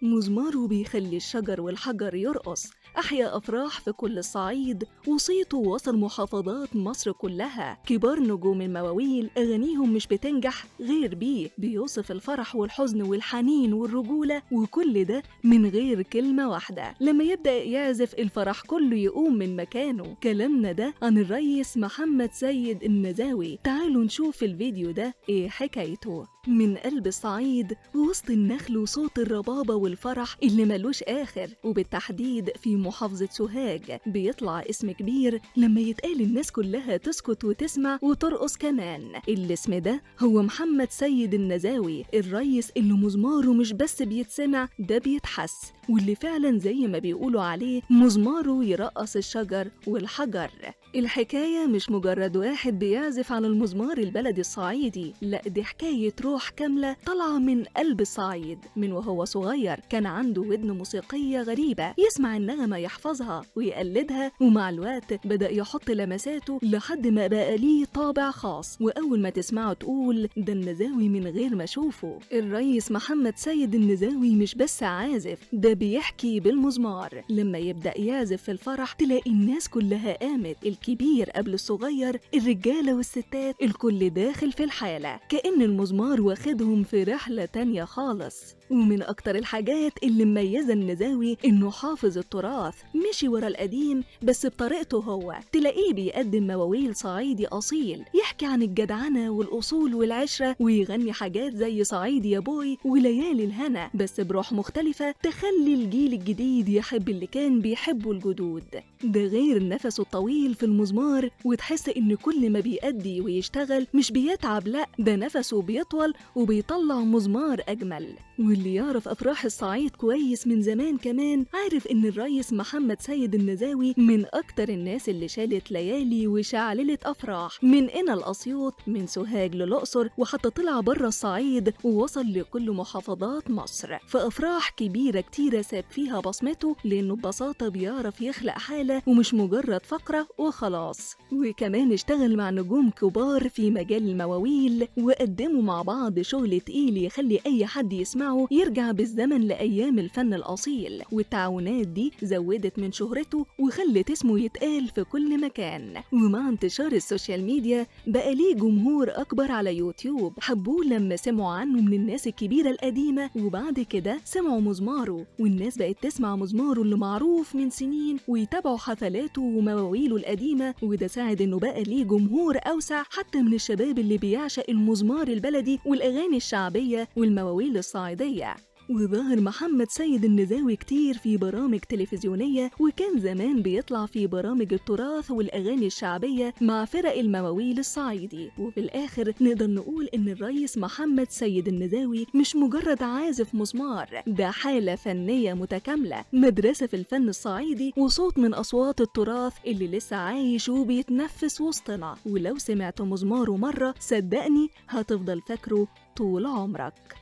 مزماره بيخلي الشجر والحجر يرقص، أحيا أفراح في كل الصعيد، وصيته وصل محافظات مصر كلها. كبار نجوم المواويل أغانيهم مش بتنجح غير بيه، بيوصف الفرح والحزن والحنين والرجولة، وكل ده من غير كلمة واحدة. لما يبدأ يعزف الفرح كله يقوم من مكانه. كلامنا ده عن الريس محمد سيد النزاوي، تعالوا نشوف الفيديو ده ايه حكايته. من قلب الصعيد وسط النخل وصوت الربابة والفرح اللي ملوش آخر، وبالتحديد في محافظة سوهاج، بيطلع اسم كبير لما يتقال الناس كلها تسكت وتسمع وترقص كمان. الاسم ده هو محمد سيد النزاوي، الريس اللي مزماره مش بس بيتسمع، ده بيتحس، واللي فعلا زي ما بيقولوا عليه مزماره يرقص الشجر والحجر. الحكاية مش مجرد واحد بيعزف على المزمار البلدي الصعيدي، لا دي حكاية روح كاملة طالعة من قلب الصعيد. من وهو صغير كان عنده ودن موسيقية غريبة، يسمع النغمة يحفظها ويقلدها، ومع الوقت بدأ يحط لمساته لحد ما بقى ليه طابع خاص، وأول ما تسمعه تقول ده النزاوي من غير ما أشوفه. الريس محمد سيد النزاوي مش بس عازف، ده بيحكي بالمزمار. لما يبدأ يعزف في الفرح تلاقي الناس كلها قامت، الكبير قبل الصغير، الرجالة والستات، الكل داخل في الحالة، كأن المزمار واخدهم في رحلة تانية خالص. ومن أكتر الحاجات اللي مميزة النزاوي إنه حافظ التراث، مشي ورا القديم بس بطريقته هو. تلاقيه بيقدم مواويل صعيدي أصيل، يحكي عن الجدعنة والأصول والعشرة، ويغني حاجات زي صعيدي يا بوي وليالي الهنا، بس بروح مختلفة تخلي الجيل الجديد يحب اللي كان بيحبه الجدود. ده غير نفسه الطويل في المزمار، وتحس إن كل ما بيأدي ويشتغل مش بيتعب، لأ ده نفسه بيطول وبيطلع مزمار أجمل. واللي يعرف أفراح الصعيد كويس من زمان كمان عارف إن الريس محمد سيد النزاوي من أكتر الناس اللي شالت ليالي وشعللت أفراح من قنا لأسيوط، من سوهاج للأقصر، وحتى طلع بره الصعيد ووصل لكل محافظات مصر. فأفراح كبيرة كتيرة ساب فيها بصمته، لأنه ببساطة بيعرف يخلق حالة ومش مجرد فقرة وخلاص. وكمان اشتغل مع نجوم كبار في مجال المواويل، وقدموا مع بعض شغل تقيل يخلي أي حد يسمعه يرجع بالزمن لأيام الفن الأصيل. والتعاونات دي زودت من شهرته وخلت اسمه يتقال في كل مكان. ومع انتشار السوشيال ميديا بقى ليه جمهور أكبر على يوتيوب، حبوه لما سمعوا عنه من الناس الكبيرة القديمة، وبعد كده سمعوا مزماره، والناس بقت تسمع مزماره اللي معروف من سنين، ويتابعوا حفلاته ومواويله القديمة. وده ساعد إنه بقى ليه جمهور أوسع حتى من الشباب اللي بيعشق المزمار البلدي والأغاني الشعبية والمواويل الصعيدية. وظهر محمد سيد النزاوي كتير في برامج تلفزيونية، وكان زمان بيطلع في برامج التراث والأغاني الشعبية مع فرق المواويل الصعيدي. وفي الآخر نقدر نقول إن الريس محمد سيد النزاوي مش مجرد عازف مزمار، ده حالة فنية متكاملة، مدرسة في الفن الصعيدي، وصوت من أصوات التراث اللي لسه عايش وبيتنفس وسطنا. ولو سمعت مزماره مرة صدقني هتفضل فاكره طول عمرك.